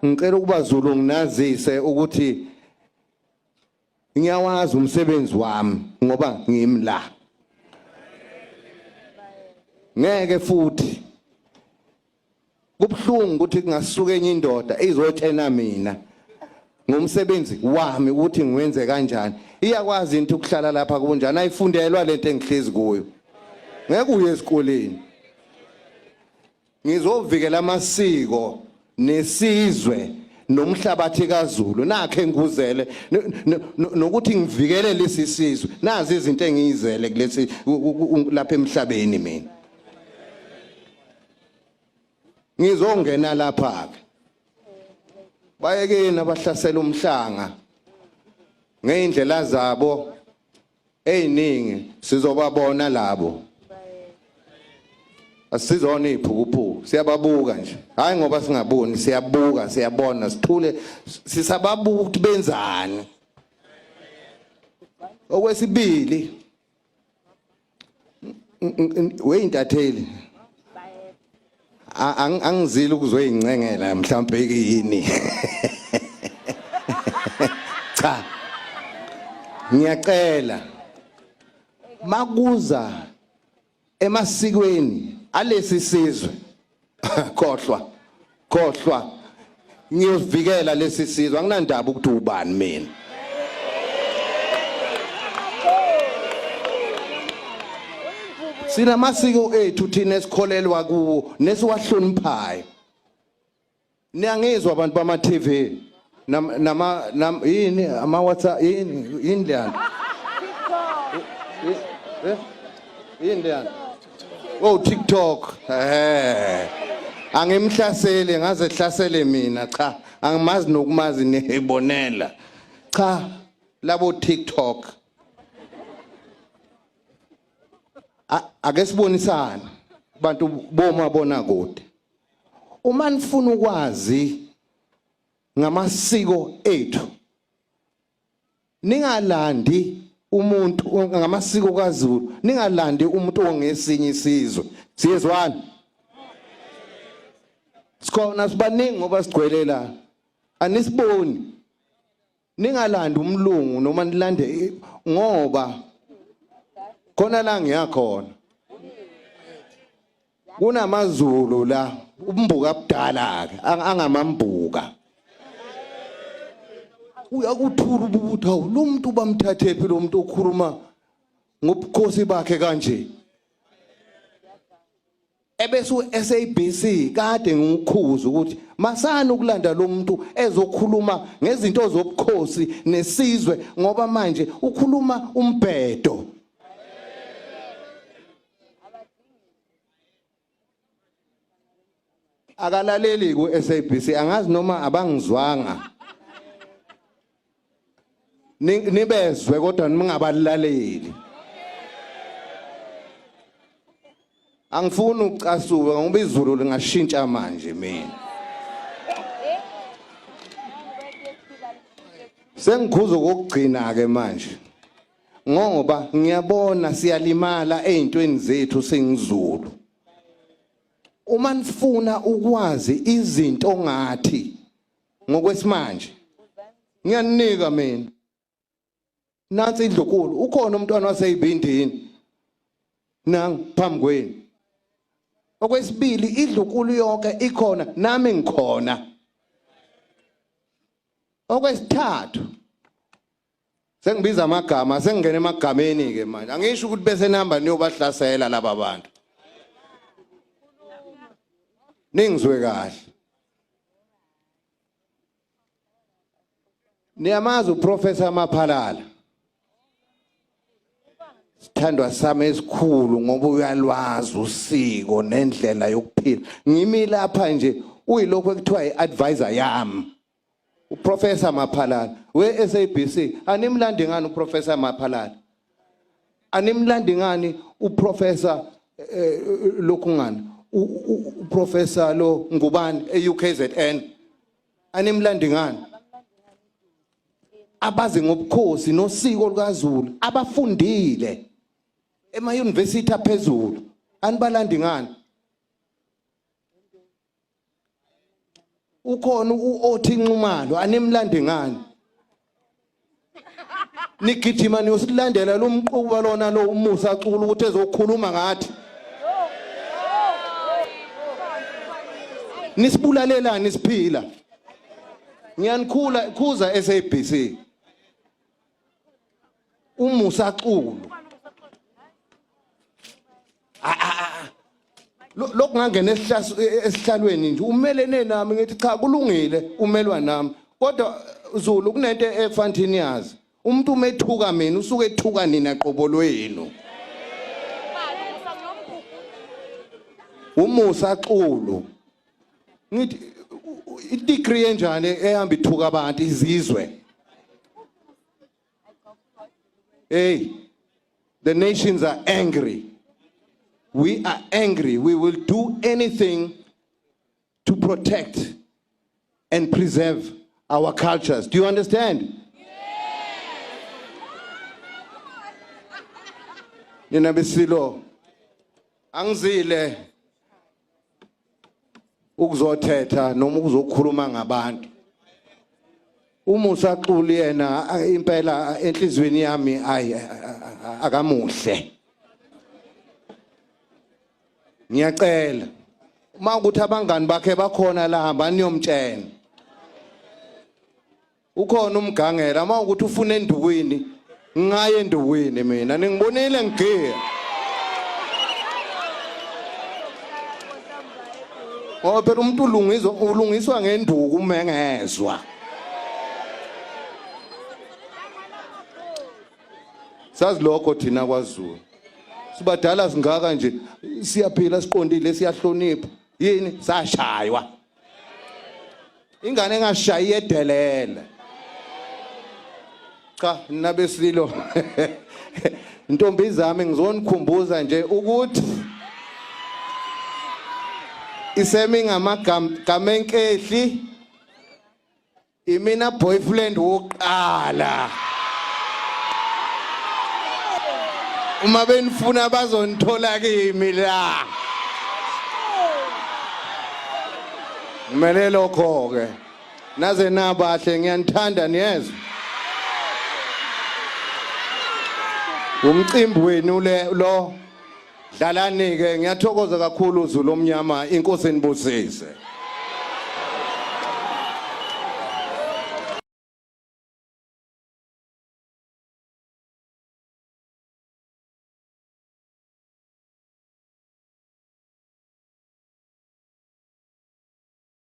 ngicela ukuba Zulu nginazise ukuthi ngiyawazi umsebenzi wami ngoba ngimla. Ngeke futhi kubhlungu ukuthi kungasuka enye indoda izotshena mina ngomsebenzi wami ukuthi ngiwenze kanjani. Iyakwazi into ukuhlala lapha kunjani ayifundelwa lento engihlezi kuyo. Ngeke uye esikoleni. Ngizovikela amasiko nesizwe nomhlabathi kaZulu nakhe ngikuzele nokuthi ngivikele lesi sizwe nazi izinto engiyizele kulesi lapha emhlabeni mina. Ngizongena lapha ke bayekeni abahlasela umhlanga ngeindlela zabo eziningi sizobabona labo. Asizona iphukuphuku siyababuka nje hayi ngoba singaboni siyabuka siyabona sithule sisababuka ukuthi benzani. Okwesibili weyintatheli angizile ukuzoyincengela mhlawumbe yini. Cha ngiyacela makuza emasikweni alesi sizwe khohlwa ngiyovikela lesi sizwe anginandaba ukuthi ubani mina. Sina masiko ethu thina esikholelwa kuwo nesiwahloniphayo. Niyangizwa abantu bama TV yini ama WhatsApp yini leyana yini leyana TikTok angimhlasele ngaze hlasele mina cha angimazi nokumazi nehebonela cha labo TikTok ake sibonisana abantu bomabona kude uma nifuna ukwazi ngamasiko ethu ningalandi umuntu ngamasiko kaZulu ningalandi umuntu ongesinye isizwe siyezwana sikhona sibaningi ngoba sigcwelela anisiboni ningalandi umlungu noma nilande ngoba khona la ngiyakhona kunamaZulu la umbuka abudala ke angamambuka uyakuthula ubutha lo muntu bamthathe phi lo muntu okhuluma ngobukhosi bakhe kanje ebese uSABC kade ngikukhuza ukuthi masana ukulanda lo muntu ezokhuluma ngezinto zobukhosi nesizwe ngoba manje ukhuluma umbhedo. Akalaleli ku SABC angazi noma abangizwanga nibezwe kodwa ningabalaleli. Angifuni ukucasuka ngoba izulu lingashintsha manje mina. Sengikhuza ukugcina ke manje ngoba ngiyabona siyalimala ezintweni zethu sengizulu. Uma nifuna ukwazi izinto ngathi ngokwesimanje ngiyaninika mina nansi indlukulu ukhona umntwana waseyibindini nang phambi kwenu. Okwesibili idlukulu yonke ikhona nami ngikhona. Okwesithathu sengibiza amagama sengingena emagameni ke manje angisho ukuthi bese namba niyobahlasela laba bantu. Ningizwe kahle. Niyamazi uProfessor Maphalala. Sithandwa sami esikhulu ngoba uyalwazi usiko nendlela yokuphila. Ngimi lapha nje uyilokho ekuthiwa iadvisor yami. uProfessor Maphalala we-SABC animlandi ngani uProfessor Maphalala? Animlandi ngani uProfessor lokungani? uProfessor lo ngubani eUKZN? Animlandi ngani? Abazi ngobukhosi nosiko lukaZulu abafundile ema university aphezulu anibalandi ngani? ukhona uOthi Nxumalo animlandi ngani nigijima niyosilandela lo mquba lona lo uMusa Culu ukuthi ezokhuluma ngathi nisibulalelani siphila ngiyanikhula khuza SABC uMusa Culu lokho ngangena esihlalweni nje umelene nami ngithi cha kulungile umelwa nami kodwa Zulu kunento efanthini yazi umuntu umethuka mina usuke ethuka nina qobo lwenu uMusa Culu ngithi i-degree enjani ehamba ithuka abantu izizwe hey the nations are angry. We are angry. We will do anything to protect and preserve our cultures. Do you understand? Yena besilo angizile ukuzothetha noma ukuzokhuluma ngabantu. uMusa Culu yena impela enhlizweni yami akamuhle. Ngiyacela uma ukuthi abangani bakhe bakhona la hamba niyomtshela ukhona umgangela uma ukuthi ufuna endukwini ngaye endukwini mina ningibonile ngigiya ngoba phela umuntu ulungiswa ngenduku umengezwa sazi lokho thina kwaZulu sibadala singaka nje siyaphila siqondile siyahlonipha yini sashaywa ingane engashayi edelela cha nabesilo intombi zami ngizonikhumbuza nje ukuthi isemi ngamagama enkehli imina boyfriend woqala uma benifuna bazonithola kimi la kumele lokho ke naze nabahle ngiyanithanda niyezwa umcimbi wenu lo dlalani ke ngiyathokoza kakhulu uZulu omnyama inkosi enibusise.